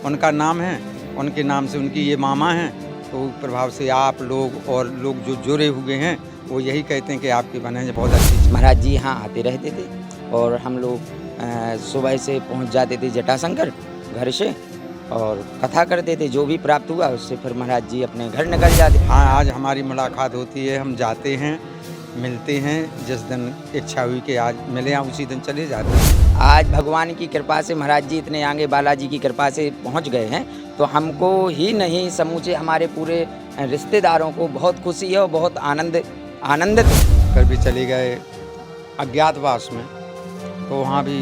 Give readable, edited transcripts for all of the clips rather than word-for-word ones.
उनका नाम है, उनके नाम से उनकी ये मामा हैं, तो प्रभाव से आप लोग और लोग जो जुड़े हुए हैं वो यही कहते हैं कि आपके बने बहुत अच्छी। महाराज जी यहाँ आते रहते थे और हम लोग सुबह से पहुँच जाते थे जटाशंकर घर से और कथा करते थे। जो भी प्राप्त हुआ उससे फिर महाराज जी अपने घर निकल जाते। हाँ, आज हमारी मुलाकात होती है, हम जाते हैं, मिलते हैं। जिस दिन इच्छा हुई कि आज मिले हैं उसी दिन चले जाते हैं। आज भगवान की कृपा से महाराज जी इतने आगे बालाजी की कृपा से पहुंच गए हैं, तो हमको ही नहीं समूचे हमारे पूरे रिश्तेदारों को बहुत खुशी है और बहुत आनंदित। फिर भी चले गए अज्ञातवास में, तो वहाँ भी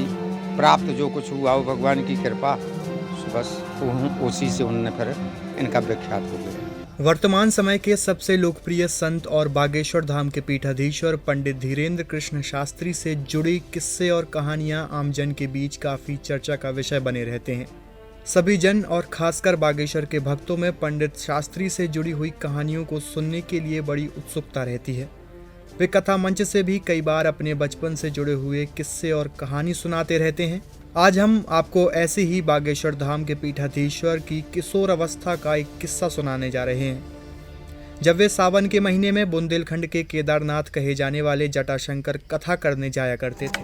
प्राप्त जो कुछ हुआ वो भगवान की कृपा, बस उसी से उन्होंने फिर इनका विख्यात हो गया। वर्तमान समय के सबसे लोकप्रिय संत और बागेश्वर धाम के पीठाधीश्वर पंडित धीरेन्द्र कृष्ण शास्त्री से जुड़ी किस्से और कहानियां आमजन के बीच काफ़ी चर्चा का विषय बने रहते हैं। सभी जन और खासकर बागेश्वर के भक्तों में पंडित शास्त्री से जुड़ी हुई कहानियों को सुनने के लिए बड़ी उत्सुकता रहती है। वे कथा मंच से भी कई बार अपने बचपन से जुड़े हुए किस्से और कहानी सुनाते रहते हैं। आज हम आपको ऐसे ही बागेश्वर धाम के पीठाधीश्वर की किशोर अवस्था का एक किस्सा सुनाने जा रहे हैं, जब वे सावन के महीने में बुंदेलखंड के केदारनाथ कहे जाने वाले जटाशंकर कथा करने जाया करते थे।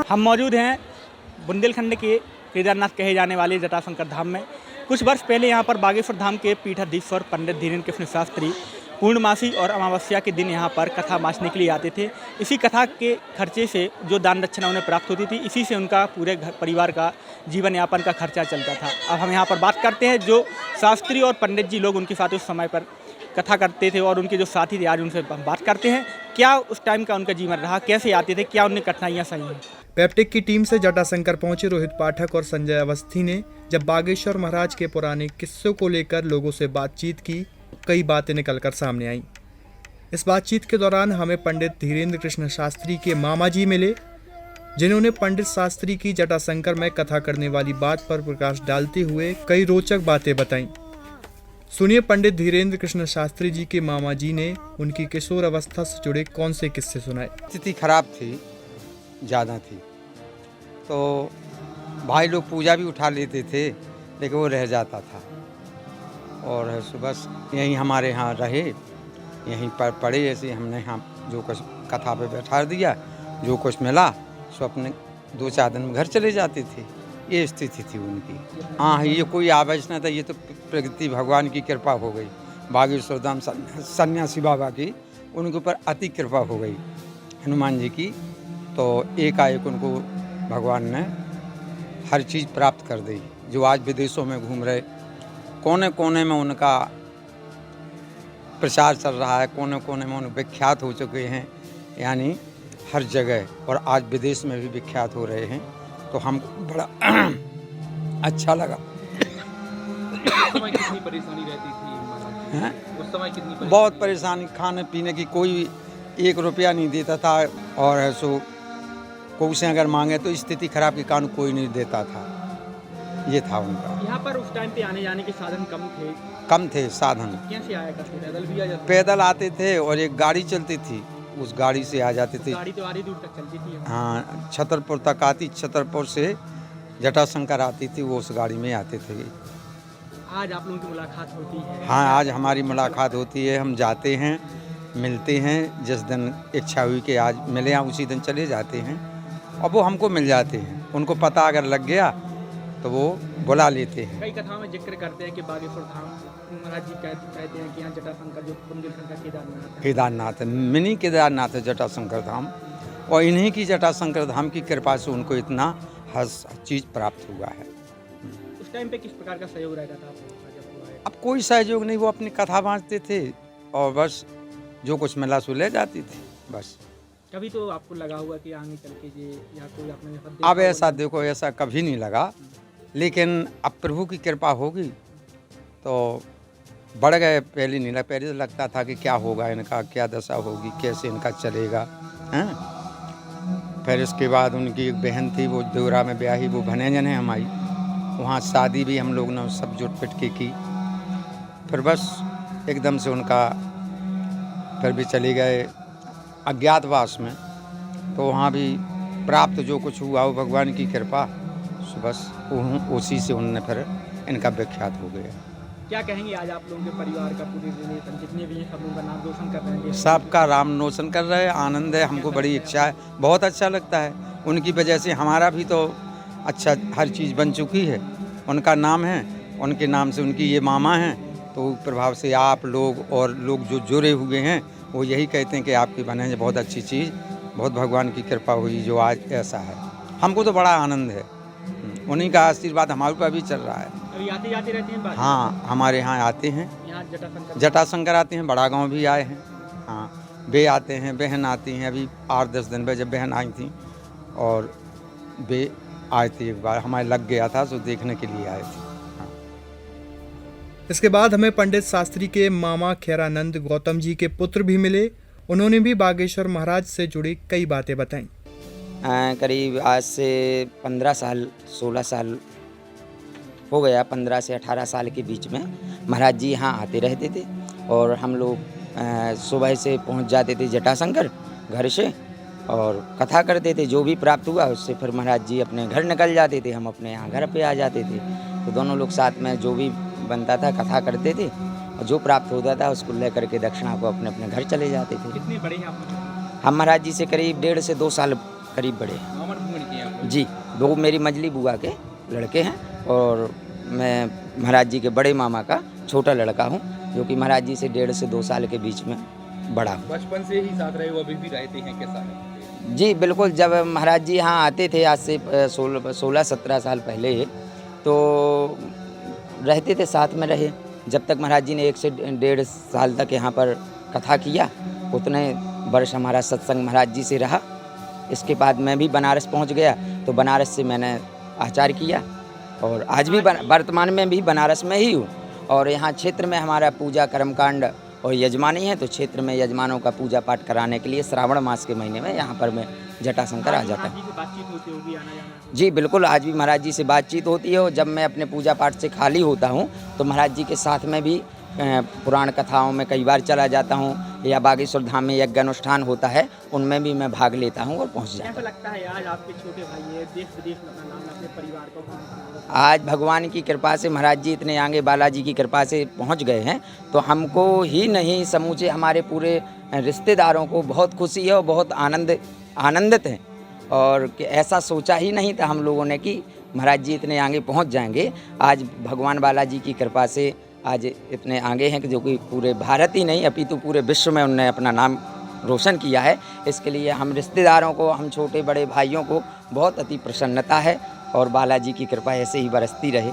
हम मौजूद हैं बुंदेलखंड के केदारनाथ कहे जाने वाले जटाशंकर धाम में। कुछ वर्ष पहले यहाँ पर बागेश्वर धाम के पीठाधीश्वर पंडित धीरेन्द्र कृष्ण शास्त्री पूर्णमासी और अमावस्या के दिन यहाँ पर कथा माचने के लिए आते थे। इसी कथा के खर्चे से जो दान दक्षिणा उन्हें प्राप्त होती थी, इसी से उनका पूरे घर परिवार का जीवन यापन का खर्चा चलता था। अब हम यहाँ पर बात करते हैं जो शास्त्री और पंडित जी लोग उनके साथ उस समय पर कथा करते थे और उनके जो साथी थे, आज उनसे बात करते हैं क्या उस टाइम का उनका जीवन रहा, कैसे आते थे, क्या उन्हें कठिनाइयाँ सही हैं। पेप्टिक की टीम से जटाशंकर पहुंचे रोहित पाठक और संजय अवस्थी ने जब बागेश्वर महाराज के पुराने किस्सों को लेकर लोगों से बातचीत की, कई बातें निकलकर सामने आईं। इस बातचीत के दौरान हमें पंडित धीरेन्द्र कृष्ण शास्त्री के मामा जी मिले, जिन्होंने पंडित शास्त्री की जटाशंकर में कथा करने वाली बात पर प्रकाश डालते हुए कई रोचक बातें बताईं। सुनिए पंडित धीरेन्द्र कृष्ण शास्त्री जी के मामा जी ने उनकी किशोर अवस्था से जुड़े कौन से किस्से सुनाए। स्थिति खराब थी, ज़्यादा थी, तो भाई लोग पूजा भी उठा लेते थे, लेकिन वो रह जाता था। और सुबह यहीं हमारे यहाँ रहे, यहीं पर पढ़े। ऐसे हमने यहाँ जो कुछ कथा पे बैठा दिया, जो कुछ मिला सो अपने 2-4 दिन में घर चले जाते थे। ये स्थिति थी उनकी। हाँ, ये कोई आवेश न था, ये तो प्रकृति भगवान की कृपा हो गई। बागेश्वर धाम सन्यासी बाबा की उनके ऊपर अति कृपा हो गई, हनुमान जी की। तो एकाएक उनको भगवान ने हर चीज़ प्राप्त कर दी। जो आज विदेशों में घूम रहे, कोने कोने में उनका प्रचार चल रहा है, कोने कोने में उन विख्यात हो चुके हैं, यानी हर जगह, और आज विदेश में भी विख्यात हो रहे हैं। तो हमको बड़ा अच्छा लगा। उस समय कितनी परेशानी रहती थी हैं? उस समय कितनी परेशानी? बहुत परेशानी, खाने पीने की कोई 1 रुपया नहीं देता था, और सो कोई से अगर मांगे तो स्थिति खराब के कारण कोई नहीं देता था। ये था उनका। यहाँ पर उस टाइम पे आने जाने के साधन कम थे साधन। कैसे आया करते, पैदल भी आ जाते? पैदल आते थे और एक गाड़ी चलती थी, उस गाड़ी से आ जाते थे। गाड़ी तो आधी दूर तक चलती थी। हाँ, छतरपुर तक आती, छतरपुर से जटाशंकर आती थी, वो उस गाड़ी में आते थे। आज आप लोगों की मुलाकात होती है? हाँ, आज हमारी मुलाकात होती है, हम जाते हैं, मिलते हैं। जिस दिन इच्छा हुई कि आज मिले हैं उसी दिन चले जाते हैं, और वो हमको मिल जाते हैं। उनको पता अगर लग गया तो वो बुला लेते हैं। कई कथाओं में जिक्र करते हैं कि बागेश्वर धाम महाराज जी कहते हैं कि यहाँ जटाशंकर जो बुंदेलखंड का केदारनाथ है, मिनी केदारनाथ है जटाशंकर धाम, और इन्हीं की जटाशंकर धाम की कृपा से उनको इतना हर चीज़ प्राप्त हुआ है। उस टाइम पे किस प्रकार का सहयोग रहता था आपको? अब कोई सहयोग नहीं, वो अपनी कथा बाँटते थे और बस जो कुछ मिला सो ले जाती थी बस। कभी तो आपको लगा हुआ कि आगे चल के ये या कोई आपने अब ऐसा देखो, ऐसा कभी नहीं लगा, लेकिन अब प्रभु की कृपा होगी तो बढ़ गए। पहले नहीं लगा, पहले तो लगता था कि क्या होगा इनका, क्या दशा होगी, कैसे इनका चलेगा, हैं? फिर इसके बाद उनकी एक बहन थी, वो देवरा में ब्याही, वो भनेजन है हमारी। वहाँ शादी भी हम लोग ने सब जुट पिट के की। फिर बस एकदम से उनका फिर भी चले गए अज्ञातवास में। तो वहाँ भी प्राप्त जो कुछ हुआ वो भगवान की कृपा, सो बस उसी से उनने फिर इनका विख्यात हो गया। क्या कहेंगे आज आप लोगों के परिवार का, पूरे रिलेशन जितने भी हैं, सब लोगों का नाम रोशन कर रहे हैं? सबका राम रोशन कर रहे हैं, आनंद है, हमको बड़ी इच्छा है, बहुत अच्छा लगता है। उनकी वजह से हमारा भी तो अच्छा हर चीज़ बन चुकी है। उनका नाम है, उनके नाम से उनकी ये मामा हैं, तो प्रभाव से आप लोग और लोग जो जुड़े हुए हैं वो यही कहते हैं कि आपकी बने बहुत अच्छी चीज़, बहुत भगवान की कृपा हुई जो आज ऐसा है। हमको तो बड़ा आनंद है, उन्हीं का आशीर्वाद हमारे ऊपर भी चल रहा है। अभी आते जाते रहते हैं बात? हाँ, हमारे यहाँ आते हैं, यहाँ जटाशंकर आते हैं, बड़ा गांव भी आए हैं। हाँ, वे आते हैं, बहन आती हैं। अभी 8-10 दिन में जब बहन आई थी और वे आए थे, एक बार हमारे लग गया था तो देखने के लिए आए थे। हाँ। इसके बाद हमें पंडित शास्त्री के मामा खैरानंद गौतम जी के पुत्र भी मिले। उन्होंने भी बागेश्वर महाराज से जुड़ी कई बातें बताईं। करीब आज से 15 साल 16 साल हो गया, 15 से 18 साल के बीच में महाराज जी यहाँ आते रहते थे और हम लोग सुबह से पहुँच जाते थे जटाशंकर घर से और कथा करते थे। जो भी प्राप्त हुआ उससे फिर महाराज जी अपने घर निकल जाते थे, हम अपने यहाँ घर पे आ जाते थे। तो दोनों लोग साथ में जो भी बनता था कथा करते थे और जो प्राप्त होता था उसको लेकर के दक्षिणा को अपने अपने घर चले जाते थे। कितने बड़े हैं आप? हम महाराज जी से करीब 1.5 से 2 साल करीब बड़े हैं। मामा भूमि की आप? जी, 2 मेरी मंजली बुआ के लड़के हैं और मैं महाराज जी के बड़े मामा का छोटा लड़का हूँ, जो कि महाराज जी से 1.5 से 2 साल के बीच में बड़ा हूँ। बचपन से ही साथ रहे हो, अभी भी रहते हैं, कैसा है? जी बिल्कुल, जब महाराज जी यहाँ आते थे आज से 16-17 साल पहले, तो रहते थे, साथ में रहे। जब तक महाराज जी ने 1 से 1.5 साल तक यहाँ पर कथा किया, उतने वर्ष हमारा सत्संग महाराज जी से रहा। इसके बाद मैं भी बनारस पहुँच गया, तो बनारस से मैंने आचार्य किया और आज भी वर्तमान में भी बनारस में ही हूँ। और यहाँ क्षेत्र में हमारा पूजा कर्मकांड और यजमानी है, तो क्षेत्र में यजमानों का पूजा पाठ कराने के लिए श्रावण मास के महीने में यहाँ पर मैं जटाशंकर आ जाता हूँ। बातचीत होती होगी आना जाना? जी बिल्कुल, आज भी महाराज जी से बातचीत होती है और जब मैं अपने पूजा पाठ से खाली होता हूँ तो महाराज जी के साथ में भी पुराण कथाओं में कई बार चला जाता हूँ, या बागेश्वर धाम में यज्ञ अनुष्ठान होता है उनमें भी मैं भाग लेता हूँ और पहुँच जाता हूँ। कैसा लगता है आज आपके छोटे भाई है, देश विदेश में अपना नाम, अपने परिवार को? आज भगवान की कृपा से महाराज जी इतने आगे, बालाजी की कृपा से पहुंच गए हैं, तो हमको ही नहीं समूचे हमारे पूरे रिश्तेदारों को बहुत खुशी है और बहुत आनंदित हैं। और ऐसा सोचा ही नहीं था हम लोगों ने कि महाराज जी इतने आगे पहुंच जाएंगे। आज भगवान बालाजी की कृपा से आज इतने आगे हैं कि जो कि पूरे भारत ही नहीं अपितु पूरे विश्व में उन्होंने अपना नाम रोशन किया है। इसके लिए हम रिश्तेदारों को, हम छोटे बड़े भाइयों को बहुत अति प्रसन्नता है और बालाजी की कृपा ऐसे ही बरसती रहे।